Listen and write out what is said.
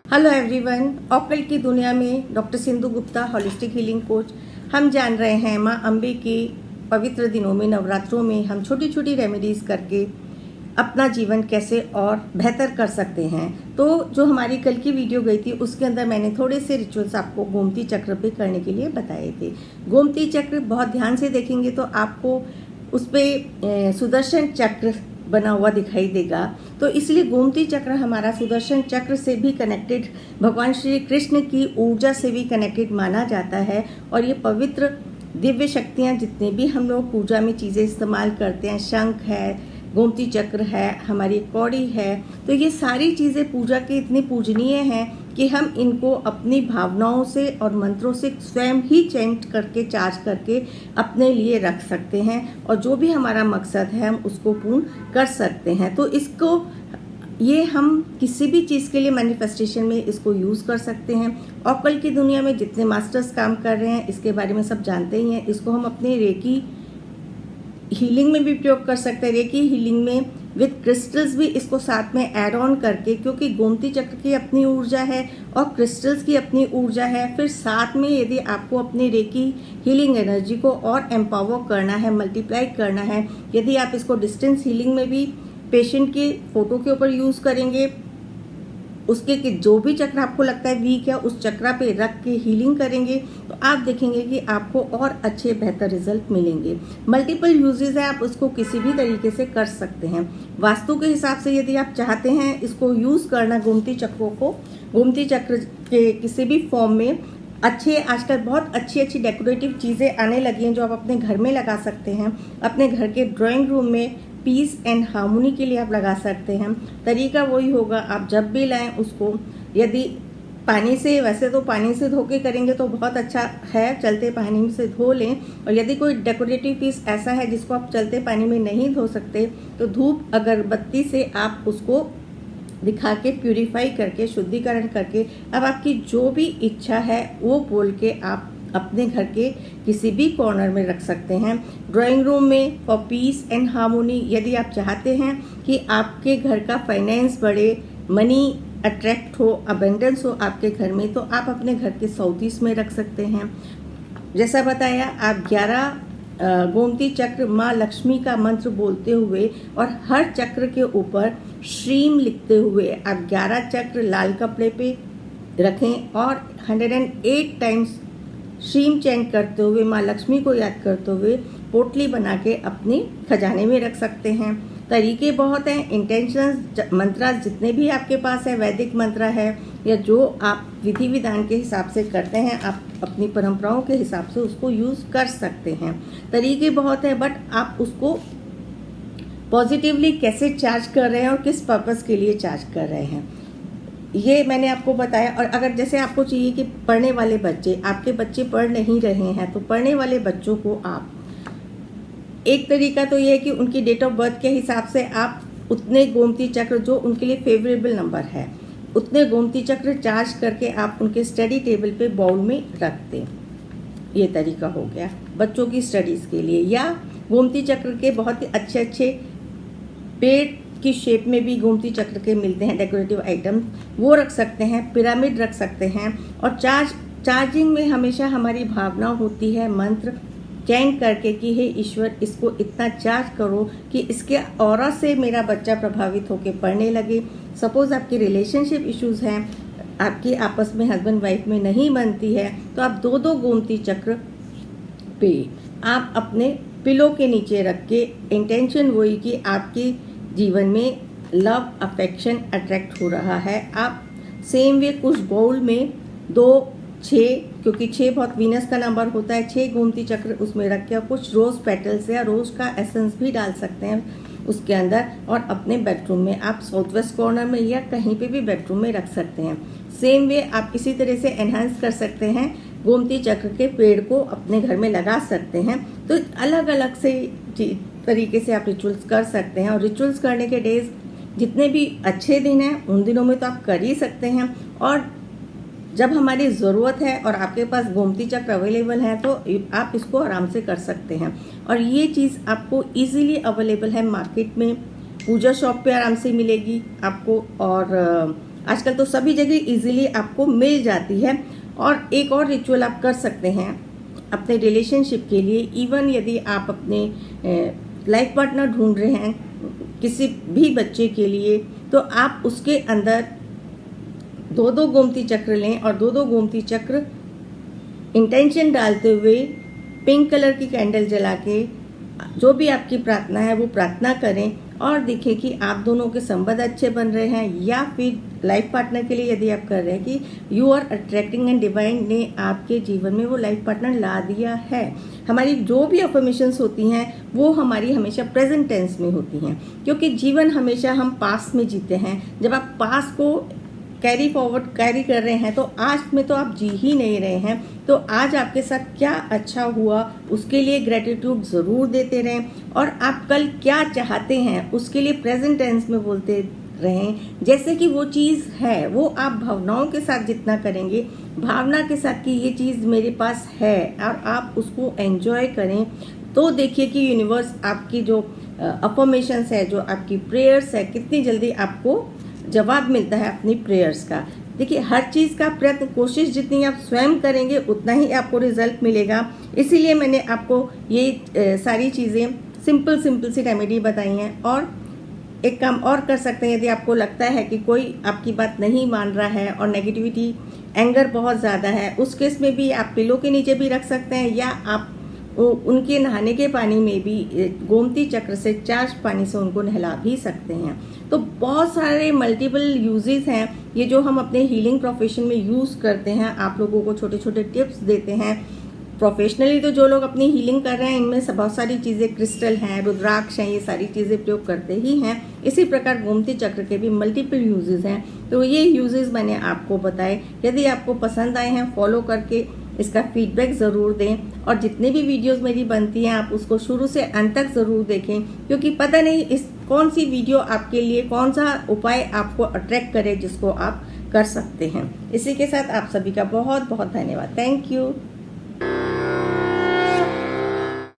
Hello everyone, occult की दुनिया में doctor Sindhu Gupta, holistic healing coach. हम जान रहे हैं माँ अम्बे के पवित्र दिनों में, नवरात्रों में हम छोटी छोटी रेमेडीज़ करके अपना जीवन कैसे और बेहतर कर सकते हैं। तो जो हमारी कल की वीडियो गई थी उसके अंदर मैंने थोड़े से रिचुअल्स आपको गोमती चक्र पे करने के लिए बताए थे। गोमती चक्र बहुत ध्यान से देखेंगे तो आपको उस पर सुदर्शन चक्र बना हुआ दिखाई देगा। तो इसलिए गोमती चक्र हमारा सुदर्शन चक्र से भी कनेक्टेड, भगवान श्री कृष्ण की ऊर्जा से भी कनेक्टेड माना जाता है। और ये पवित्र दिव्य शक्तियाँ जितने भी हम लोग पूजा में चीज़ें इस्तेमाल करते हैं, शंख है, गोमती चक्र है, हमारी कौड़ी है, तो ये सारी चीज़ें पूजा के इतनी पूजनीय हैं कि हम इनको अपनी भावनाओं से और मंत्रों से स्वयं ही चेंट करके, चार्ज करके अपने लिए रख सकते हैं और जो भी हमारा मकसद है हम उसको पूर्ण कर सकते हैं। तो इसको ये हम किसी भी चीज़ के लिए मैनिफेस्टेशन में इसको यूज़ कर सकते हैं। ऑकल्ट की दुनिया में जितने मास्टर्स काम कर रहे हैं इसके बारे में सब जानते ही हैं। इसको हम अपने रेकी हीलिंग में भी प्रयोग कर सकते हैं। रेकी हीलिंग में विद क्रिस्टल्स भी इसको साथ में ऐड ऑन करके, क्योंकि गोमती चक्र की अपनी ऊर्जा है और क्रिस्टल्स की अपनी ऊर्जा है। फिर साथ में यदि आपको अपनी रेकी हीलिंग एनर्जी को और एम्पावर करना है, मल्टीप्लाई करना है, यदि आप इसको डिस्टेंस हीलिंग में भी पेशेंट के फोटो के ऊपर यूज़ करेंगे, उसके कि जो भी चक्र आपको लगता है वीक है उस चक्रा पे रख के हीलिंग करेंगे तो आप देखेंगे कि आपको और अच्छे बेहतर रिजल्ट मिलेंगे। मल्टीपल यूजेस है, आप उसको किसी भी तरीके से कर सकते हैं। वास्तु के हिसाब से यदि आप चाहते हैं इसको यूज़ करना, गोमती चक्रों को, गोमती चक्र के किसी भी फॉर्म में अच्छे, आजकल बहुत अच्छी अच्छी डेकोरेटिव चीज़ें आने लगी हैं जो आप अपने घर में लगा सकते हैं। अपने घर के ड्राइंग रूम में पीस एंड हार्मोनी के लिए आप लगा सकते हैं। तरीका वही होगा, आप जब भी लाएं उसको, यदि पानी से, वैसे तो पानी से धो के करेंगे तो बहुत अच्छा है, चलते पानी से धो लें। और यदि कोई डेकोरेटिव पीस ऐसा है जिसको आप चलते पानी में नहीं धो सकते तो धूप अगरबत्ती से आप उसको दिखा के, प्यूरिफाई करके, शुद्धिकरण करके, अब आपकी जो भी इच्छा है वो बोल के आप अपने घर के किसी भी कॉर्नर में रख सकते हैं। ड्राइंग रूम में फॉर पीस एंड हार्मोनी, यदि आप चाहते हैं कि आपके घर का फाइनेंस बढ़े, मनी अट्रैक्ट हो, अबेंडेंस हो आपके घर में, तो आप अपने घर के साउथ ईस्ट में रख सकते हैं। जैसा बताया, आप 11 गोमती चक्र माँ लक्ष्मी का मंत्र बोलते हुए और हर चक्र के ऊपर श्रीम लिखते हुए आप 11 चक्र लाल कपड़े पे रखें और 108 टाइम्स श्रीम चैंट करते हुए, माँ लक्ष्मी को याद करते हुए पोटली बना के अपने खजाने में रख सकते हैं। तरीके बहुत हैं, इंटेंशंस, मंत्र जितने भी आपके पास है, वैदिक मंत्र है या जो आप विधि विधान के हिसाब से करते हैं, आप अपनी परंपराओं के हिसाब से उसको यूज़ कर सकते हैं। तरीके बहुत हैं, बट आप उसको पॉजिटिवली कैसे चार्ज कर रहे हैं और किस पर्पस के लिए चार्ज कर रहे हैं, ये मैंने आपको बताया। और अगर जैसे आपको चाहिए कि पढ़ने वाले बच्चे, आपके बच्चे पढ़ नहीं रहे हैं, तो पढ़ने वाले बच्चों को आप, एक तरीका तो ये है कि उनकी डेट ऑफ बर्थ के हिसाब से आप उतने गोमती चक्र, जो उनके लिए फेवरेबल नंबर है, उतने गोमती चक्र चार्ज करके आप उनके स्टडी टेबल पे बाउल में रख दें। ये तरीका हो गया बच्चों की स्टडीज़ के लिए। या गोमती चक्र के बहुत ही अच्छे अच्छे पेड़ की शेप में भी गोमती चक्र के मिलते हैं डेकोरेटिव आइटम, वो रख सकते हैं। पिरामिड रख सकते हैं। और चार्जिंग में हमेशा हमारी भावना होती है, मंत्र चैंट करके कि हे ईश्वर, इसको इतना चार्ज करो कि इसके ऑरा से मेरा बच्चा प्रभावित होकर पढ़ने लगे। सपोज आपके रिलेशनशिप इश्यूज हैं, आपकी आपस में हस्बैंड वाइफ में नहीं बनती है, तो आप 2-2 गोमती चक्र पे आप अपने पिलो के नीचे रख के, इंटेंशन वही कि आपके जीवन में लव, अफेक्शन अट्रैक्ट हो रहा है। आप सेम वे कुछ बाउल में 2, 6, क्योंकि 6 बहुत वीनस का नंबर होता है, 6 गोमती चक्र उसमें रख के कुछ रोज़ पेटल्स या रोज़ का एसेंस भी डाल सकते हैं उसके अंदर, और अपने बेडरूम में आप साउथ वेस्ट कॉर्नर में या कहीं पे भी बेडरूम में रख सकते हैं। सेम वे आप इसी तरह से एनहांस कर सकते हैं, गोमती चक्र के पेड़ को अपने घर में लगा सकते हैं। तो अलग अलग से तरीके से आप रिचुअल्स कर सकते हैं। और रिचुअल्स करने के डेज जितने भी अच्छे दिन हैं उन दिनों में तो आप कर ही सकते हैं, और जब हमारी ज़रूरत है और आपके पास गोमती चक्र अवेलेबल है तो आप इसको आराम से कर सकते हैं। और ये चीज़ आपको इजीली अवेलेबल है मार्केट में, पूजा शॉप पे आराम से मिलेगी आपको। और आजकल तो सभी जगह इजीली आपको मिल जाती है। और एक और रिचुअल आप कर सकते हैं अपने रिलेशनशिप के लिए। इवन यदि आप अपने लाइफ पार्टनर ढूंढ रहे हैं किसी भी बच्चे के लिए, तो आप उसके अंदर 2-2 गोमती चक्र लें और 2-2 गोमती चक्र इंटेंशन डालते हुए पिंक कलर की कैंडल जला के जो भी आपकी प्रार्थना है वो प्रार्थना करें और देखें कि आप दोनों के संबंध अच्छे बन रहे हैं। या फिर लाइफ पार्टनर के लिए यदि आप कर रहे हैं कि you are attracting and divine ने आपके जीवन में वो लाइफ पार्टनर ला दिया है। हमारी जो भी अफर्मेशंस होती हैं वो हमारी हमेशा प्रेजेंट टेंस में होती हैं, क्योंकि जीवन हमेशा हम पास्ट में जीते हैं। जब आप पास्ट को कैरी फॉरवर्ड कैरी कर रहे हैं तो आज में तो आप जी ही नहीं रहे हैं। तो आज आपके साथ क्या अच्छा हुआ उसके लिए ग्रेटिट्यूड ज़रूर देते रहें, और आप कल क्या चाहते हैं उसके लिए प्रेजेंट टेंस में बोलते रहें। जैसे कि वो चीज़ है वो आप भावनाओं के साथ जितना करेंगे, भावना के साथ कि ये चीज़ मेरे पास है और आप उसको एंजॉय करें, तो देखिए कि यूनिवर्स आपकी जो अफर्मेशंस है, जो आपकी प्रेयर्स है, कितनी जल्दी आपको जवाब मिलता है अपनी प्रेयर्स का। देखिए हर चीज़ का प्रयत्न कोशिश जितनी आप स्वयं करेंगे उतना ही आपको रिजल्ट मिलेगा। इसीलिए मैंने आपको ये सारी चीज़ें सिंपल सी रेमेडी बताई हैं। और एक काम और कर सकते हैं, यदि आपको लगता है कि कोई आपकी बात नहीं मान रहा है और नेगेटिविटी एंगर बहुत ज़्यादा है, उस केस में भी आप पिलो के नीचे भी रख सकते हैं, या आप उनके नहाने के पानी में भी गोमती चक्र से चार्ज पानी से उनको नहला भी सकते हैं। तो बहुत सारे मल्टीपल यूजेस हैं ये जो हम अपने हीलिंग प्रोफेशन में यूज़ करते हैं। आप लोगों को छोटे छोटे टिप्स देते हैं। प्रोफेशनली तो जो लोग अपनी हीलिंग कर रहे हैं इनमें से बहुत सारी चीज़ें क्रिस्टल हैं, रुद्राक्ष हैं, ये सारी चीज़ें प्रयोग करते ही हैं। इसी प्रकार गोमती चक्र के भी मल्टीपल यूजेस हैं। तो ये यूजेस मैंने आपको बताए। यदि आपको पसंद आए हैं फॉलो करके इसका फीडबैक ज़रूर दें, और जितनी भी वीडियोस मेरी बनती हैं आप उसको शुरू से अंत तक ज़रूर देखें, क्योंकि पता नहीं इस कौन सी वीडियो आपके लिए कौन सा उपाय आपको अट्रैक्ट करे जिसको आप कर सकते हैं। इसी के साथ आप सभी का बहुत बहुत धन्यवाद। Thank you.